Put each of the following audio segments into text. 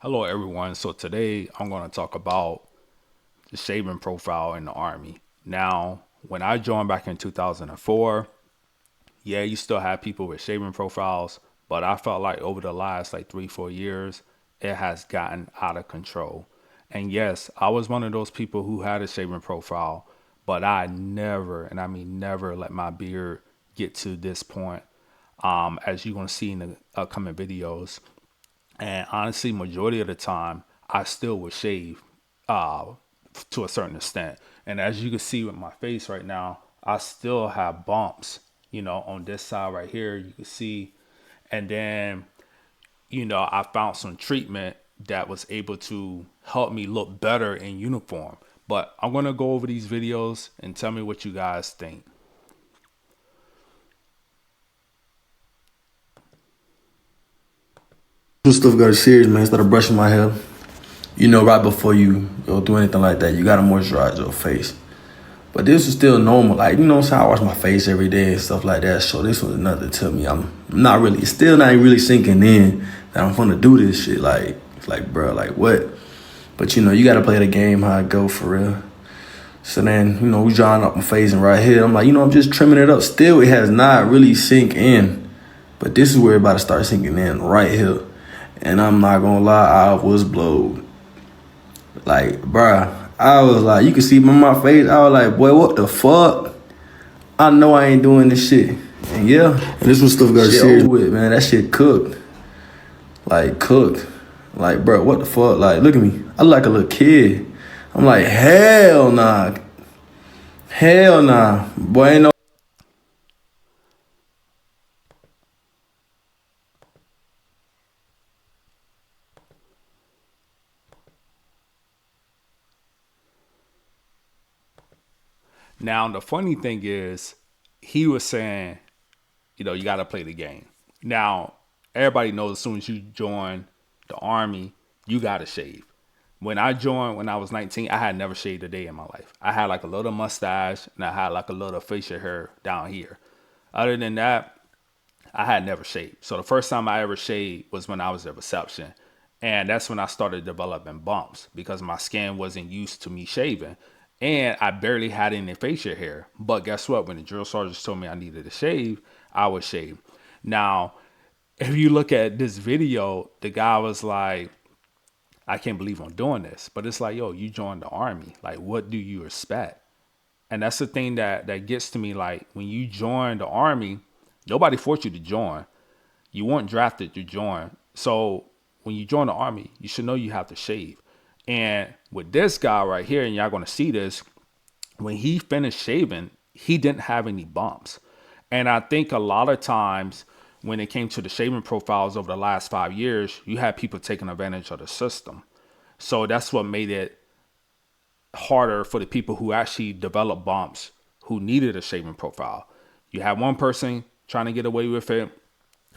Hello, everyone. So today I'm going to talk about the shaving profile in the Army. Now, when I joined back in 2004, yeah, you still have people with shaving profiles, but I felt like over the last like 3, 4 years, it has gotten out of control. And yes, I was one of those people who had a shaving profile, but I never, and I mean never, let my beard get to this point. As you're going to see in the upcoming videos. And honestly, majority of the time, I still would shave uh, to a certain extent. And as you can see with my face right now, I still have bumps, on this side right here, you can see. And then, I found some treatment that was able to help me look better in uniform. But I'm going to go over these videos and tell me what you guys think. When stuff got serious, man, instead of brushing my hair, right before you go do anything like that, you gotta moisturize your face. But this was still normal, like so I wash my face every day and stuff like that. So this was nothing to me. I'm not really, still not really sinking in that I'm gonna do this shit. Like, bro, like what? But you gotta play the game how it go for real. So then, we drawing up my face and right here, I'm like, I'm just trimming it up. Still, it has not really sink in. But this is where it about to start sinking in right here. And I'm not gonna lie, I was blowed. Like, bruh, I was like, you can see by my face, I was like, boy, what the fuck? I know I ain't doing this shit. And yeah, and this was stuff got serious with, man. That shit cooked. Like, cooked. Like, bro, what the fuck? Like, look at me. I look like a little kid. I'm like, hell nah. Hell nah. Boy, ain't no. Now, the funny thing is, he was saying, you got to play the game. Now, everybody knows as soon as you join the Army, you got to shave. When I joined when I was 19, I had never shaved a day in my life. I had like a little mustache and I had like a little facial hair down here. Other than that, I had never shaved. So the first time I ever shaved was when I was at reception. And that's when I started developing bumps because my skin wasn't used to me shaving. And I barely had any facial hair. But guess what? When the drill sergeants told me I needed to shave, I would shave. Now, if you look at this video, the guy was like, I can't believe I'm doing this. But it's like, yo, you joined the Army. Like, what do you expect? And that's the thing that gets to me. Like, when you join the Army, nobody forced you to join. You weren't drafted to join. So when you join the Army, you should know you have to shave. And with this guy right here, and y'all gonna see this, when he finished shaving, he didn't have any bumps. And I think a lot of times when it came to the shaving profiles over the last 5 years, you had people taking advantage of the system. So that's what made it harder for the people who actually developed bumps who needed a shaving profile. You had one person trying to get away with it.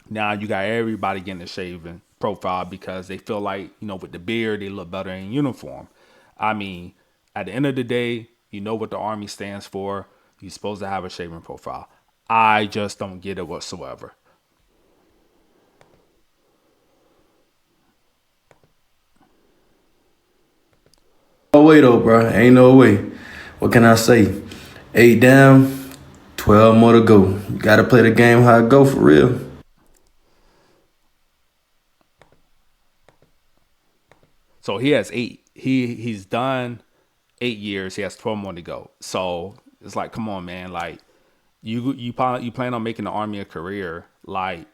Now you got everybody getting a shaving profile because they feel like, with the beard, they look better in uniform. I mean, at the end of the day, you know what the Army stands for. You're supposed to have a shaving profile. I just don't get it whatsoever. No way though, bro. Ain't no way. What can I say? 8 down, 12 more to go. You gotta play the game how it go for real. So he has eight. He's done 8 years. He has 12 more to go. So it's like, come on, man. Like you plan on making the Army a career. Like,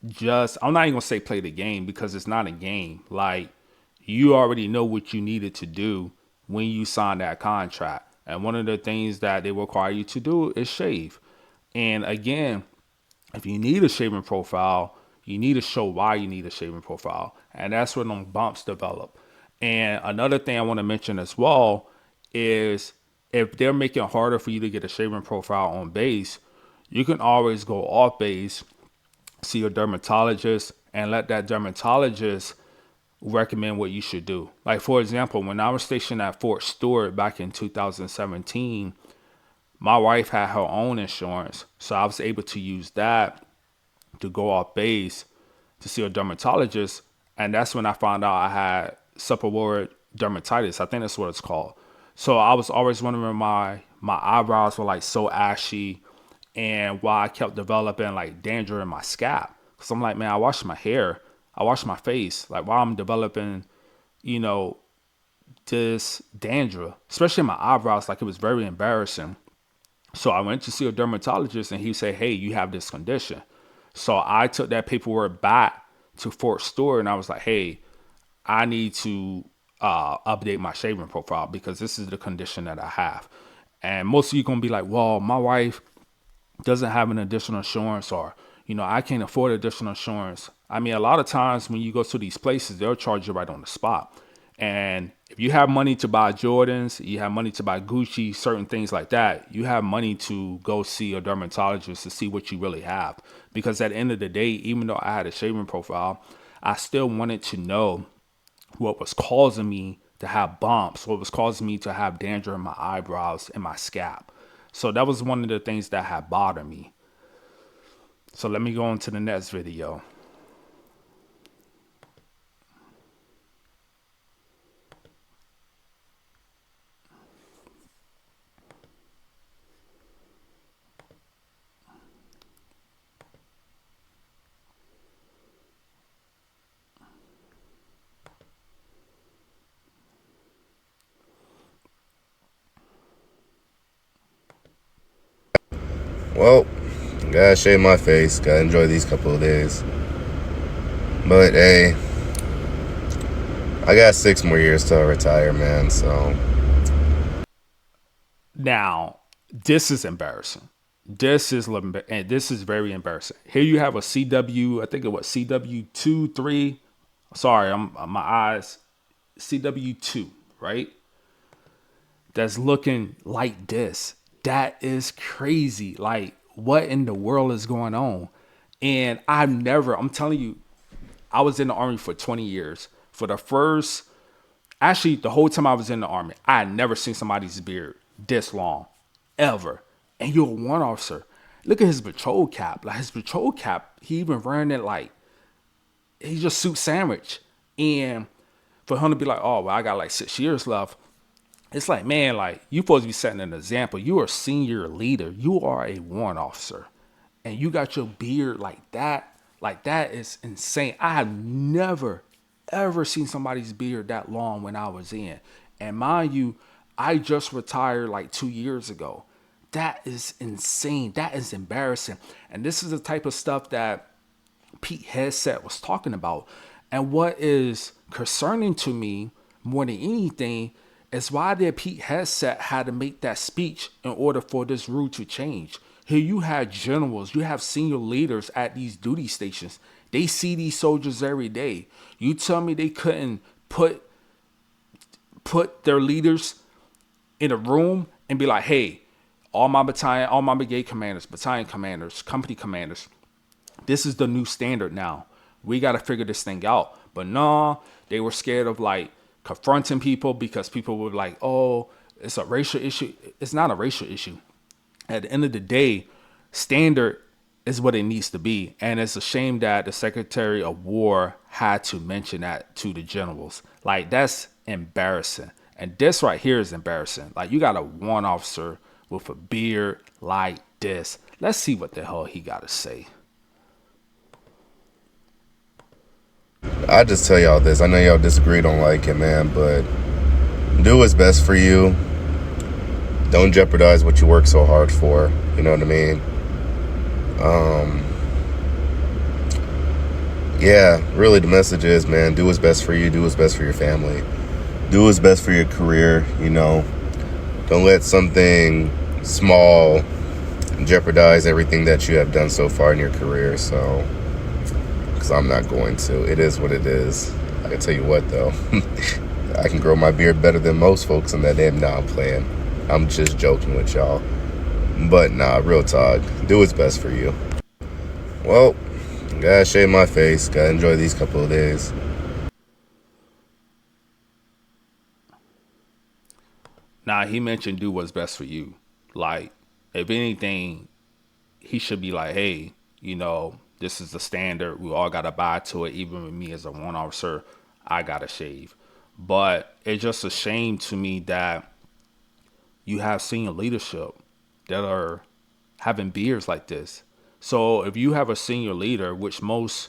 just I'm not even gonna say play the game because it's not a game. Like, you already know what you needed to do when you sign that contract. And one of the things that they require you to do is shave. And again, if you need a shaving profile, you need to show why you need a shaving profile. And that's when them bumps develop. And another thing I want to mention as well is if they're making it harder for you to get a shaving profile on base, you can always go off base, see a dermatologist, and let that dermatologist recommend what you should do. Like, for example, when I was stationed at Fort Stewart back in 2017, my wife had her own insurance. So I was able to use that to go off base to see a dermatologist. and that's when I found out I had seborrheic dermatitis. I think that's what it's called. So I was always wondering my eyebrows were like so ashy, and why I kept developing like dandruff in my scalp. Cause I'm like, man, I wash my hair, I wash my face. Like, why I'm developing, you know, this dandruff, especially in my eyebrows. Like, it was very embarrassing. So I went to see a dermatologist, and he said, hey, you have this condition. So I took that paperwork back to Fort Stewart, and I was like, hey, I need to update my shaving profile because this is the condition that I have. And most of you gonna be like, well, my wife doesn't have an additional insurance, or I can't afford additional insurance. I mean, a lot of times when you go to these places, they'll charge you right on the spot. And if you have money to buy Jordans, you have money to buy Gucci, certain things like that, you have money to go see a dermatologist to see what you really have. Because at the end of the day, even though I had a shaving profile, I still wanted to know what was causing me to have bumps, what was causing me to have dandruff in my eyebrows and my scalp. So that was one of the things that had bothered me. So let me go on to the next video. Well, gotta shave my face, gotta enjoy these couple of days. But hey, I got 6 more years till I retire, man, so. Now, this is embarrassing. This is very embarrassing. Here you have a CW, I think it was CW2 3. Sorry, I'm my eyes. CW2, right? That's looking like this. That is crazy. Like, what in the world is going on? And I'm telling you, I was in the army for 20 years. For the first, actually, the whole time I was in the army, I had never seen somebody's beard this long, ever. And you're a one officer. Look at his patrol cap. Like, his patrol cap, he even wearing it like he's just suit sandwich. And for him to be like, oh, well, I got like 6 years left. It's like, man, like, you supposed to be setting an example. You are a senior leader. You are a warrant officer. And you got your beard like that. Like, that is insane. I have never, ever seen somebody's beard that long when I was in. And mind you, I just retired like 2 years ago. That is insane. That is embarrassing. And this is the type of stuff that Pete Hegseth was talking about. And what is concerning to me more than anything is why did Pete Hegseth had to make that speech in order for this rule to change? Here you have generals, you have senior leaders at these duty stations. They see these soldiers every day. You tell me they couldn't put their leaders in a room and be like, hey, all my battalion, all my brigade commanders, battalion commanders, company commanders, this is the new standard now. We got to figure this thing out. But no, they were scared of like confronting people because people were like, oh, it's a racial issue. It's not a racial issue. At the end of the day, standard is what it needs to be. And it's a shame that the Secretary of War had to mention that to the generals. Like, that's embarrassing. And this right here is embarrassing. Like, you got a one officer with a beard like this. Let's see what the hell he got to say. I just tell y'all this. I know y'all disagree, don't like it, man, but do what's best for you. Don't jeopardize what you work so hard for. You know what I mean? Yeah, really the message is, man, do what's best for you. Do what's best for your family. Do what's best for your career, you know. Don't let something small jeopardize everything that you have done so far in your career, so. Because I'm not going to. It is what it is. I can tell you what, though. I can grow my beard better than most folks in that damn. Nah, I'm playing. I'm just joking with y'all. But nah, real talk. Do what's best for you. Well, gotta shave my face. Gotta enjoy these couple of days. Now, he mentioned do what's best for you. Like, if anything, he should be like, hey, This is the standard. We all got to buy to it. Even with me as a warrant officer, I got to shave. But it's just a shame to me that you have senior leadership that are having beards like this. So if you have a senior leader, which most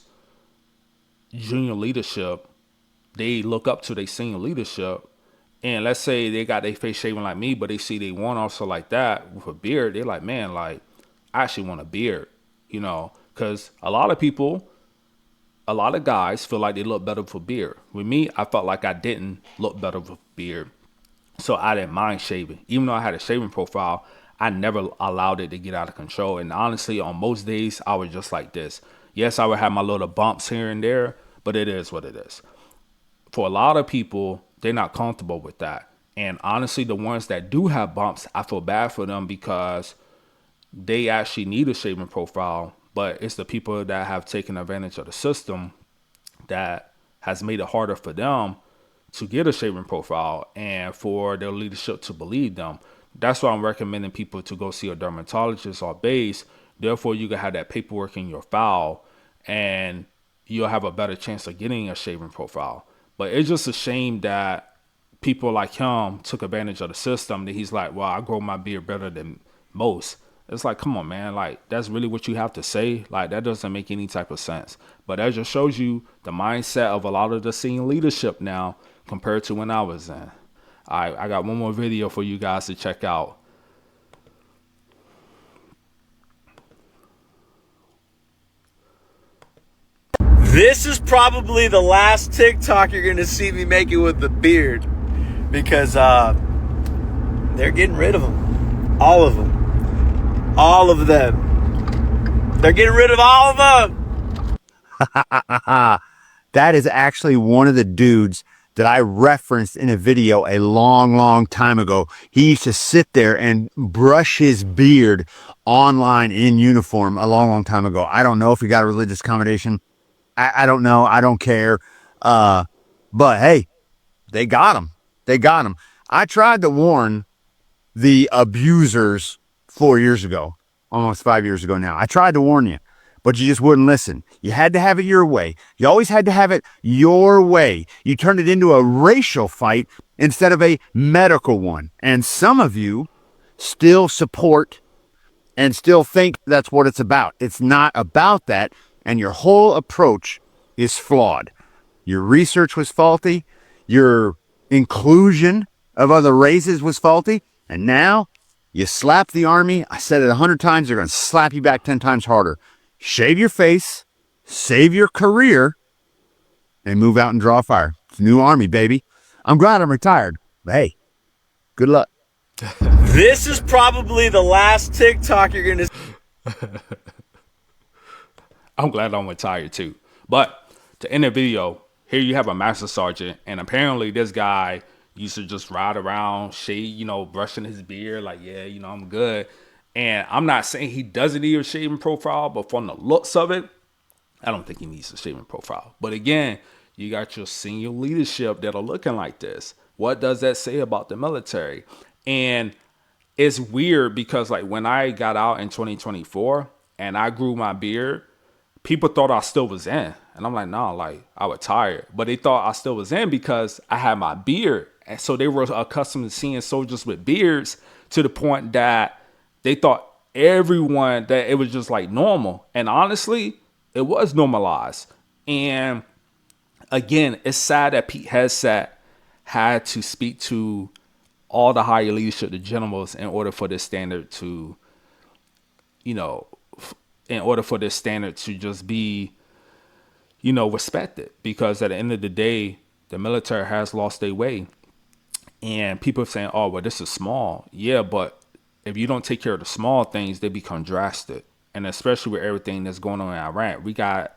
junior leadership, they look up to their senior leadership, and let's say they got their face shaven like me, but they see they want also like that with a beard, they're like, man, like, I actually want a beard, because a lot of guys feel like they look better with a beard. With me, I felt like I didn't look better with a beard. So I didn't mind shaving. Even though I had a shaving profile, I never allowed it to get out of control. And honestly, on most days, I was just like this. Yes, I would have my little bumps here and there, but it is what it is. For a lot of people, they're not comfortable with that. And honestly, the ones that do have bumps, I feel bad for them because they actually need a shaving profile. But it's the people that have taken advantage of the system that has made it harder for them to get a shaving profile and for their leadership to believe them. That's why I'm recommending people to go see a dermatologist or base. Therefore, you can have that paperwork in your file and you'll have a better chance of getting a shaving profile. But it's just a shame that people like him took advantage of the system that he's like, well, I grow my beard better than most. It's like, come on, man. Like, that's really what you have to say? Like, that doesn't make any type of sense. But that just shows you the mindset of a lot of the senior leadership now compared to when I was in. I got one more video for you guys to check out. This is probably the last TikTok you're going to see me making with the beard because they're getting rid of them. All of them. All of them. They're getting rid of all of them. That is actually one of the dudes that I referenced in a video a long, long time ago. He used to sit there and brush his beard online in uniform a long, long time ago. I don't know if he got a religious accommodation. I don't know. I don't care. But hey, they got him. They got him. I tried to warn the abusers 4 years ago, almost 5 years ago now. I tried to warn you, but you just wouldn't listen. You had to have it your way. You always had to have it your way. You turned it into a racial fight instead of a medical one. And some of you still support and still think that's what it's about. It's not about that. And your whole approach is flawed. Your research was faulty. Your inclusion of other races was faulty. And now you slap the Army. I said it 100 times. They're going to slap you back 10 times harder. Shave your face, save your career, and move out and draw fire. It's a new Army, baby. I'm glad I'm retired. But hey, good luck. This is probably the last TikTok you're going to I'm glad I'm retired too. But to end the video, here you have a master sergeant, and apparently this guy used to just ride around, shave, brushing his beard, like, yeah, I'm good. And I'm not saying he doesn't need a shaving profile, but from the looks of it, I don't think he needs a shaving profile. But again, you got your senior leadership that are looking like this. What does that say about the military? And it's weird because like when I got out in 2024 and I grew my beard, people thought I still was in. And I'm like, no, like I retired. But they thought I still was in because I had my beard. And so they were accustomed to seeing soldiers with beards to the point that they thought everyone that it was just like normal. And honestly, it was normalized. And again, it's sad that Pete Hegseth had to speak to all the higher leadership, the generals, in order for this standard to, in order for this standard to just be, respected. Because at the end of the day, the military has lost their way. And people are saying, oh, well, this is small. Yeah, but if you don't take care of the small things, they become drastic. And especially with everything that's going on in Iran, we got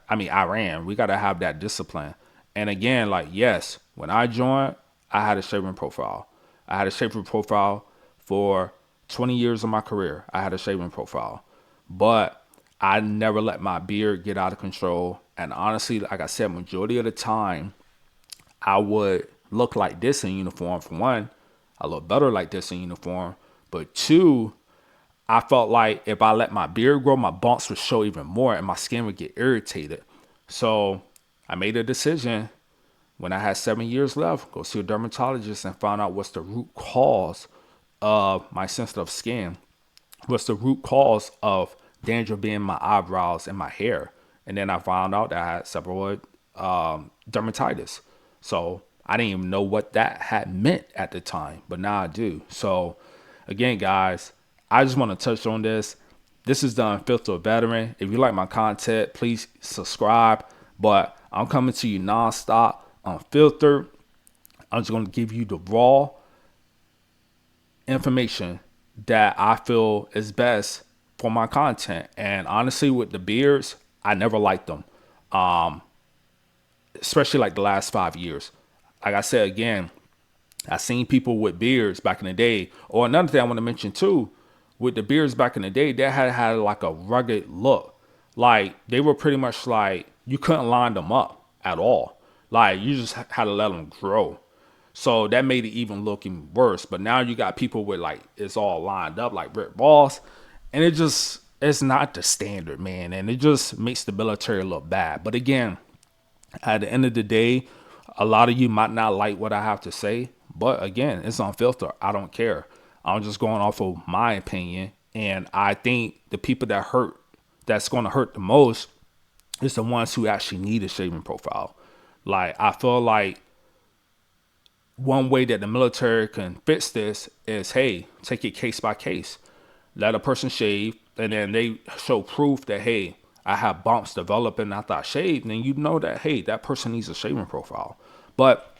to have that discipline. And again, like, yes, when I joined, I had a shaving profile. I had a shaving profile for 20 years of my career. I had a shaving profile. But I never let my beard get out of control. And honestly, like I said, majority of the time, I would look like this in uniform. For one, I look better like this in uniform. But two, I felt like if I let my beard grow, my bumps would show even more and my skin would get irritated. So I made a decision when I had 7 years left, go see a dermatologist and find out what's the root cause of my sensitive skin. What's the root cause of danger being my eyebrows and my hair? And then I found out that I had seborrheic dermatitis. So I didn't even know what that had meant at the time, but now I do. So again, guys, I just want to touch on this. This is the Unfiltered Veteran. If you like my content, please subscribe. But I'm coming to you nonstop, unfiltered. I'm just going to give you the raw information that I feel is best for my content. And honestly, with the beards, I never liked them, especially like the last 5 years. Like I said again, I seen people with beards back in the day. Or another thing I want to mention too, with the beards back in the day, they had like a rugged look. Like they were pretty much like you couldn't line them up at all. Like you just had to let them grow. So that made it even looking worse. But now you got people with like it's all lined up like Rick Ross, and it's not the standard, man. And it just makes the military look bad. But again, at the end of the day, a lot of you might not like what I have to say, but again, it's unfiltered. I don't care. I'm just going off of my opinion, and I think the people that's going to hurt the most is the ones who actually need a shaving profile. Like I feel like one way that the military can fix this is, hey, take it case by case. Let a person shave, and then they show proof that, hey, I have bumps developing after I shaved, and you know that, hey, that person needs a shaving profile. But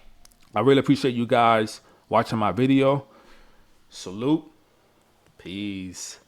I really appreciate you guys watching my video. Salute. Peace.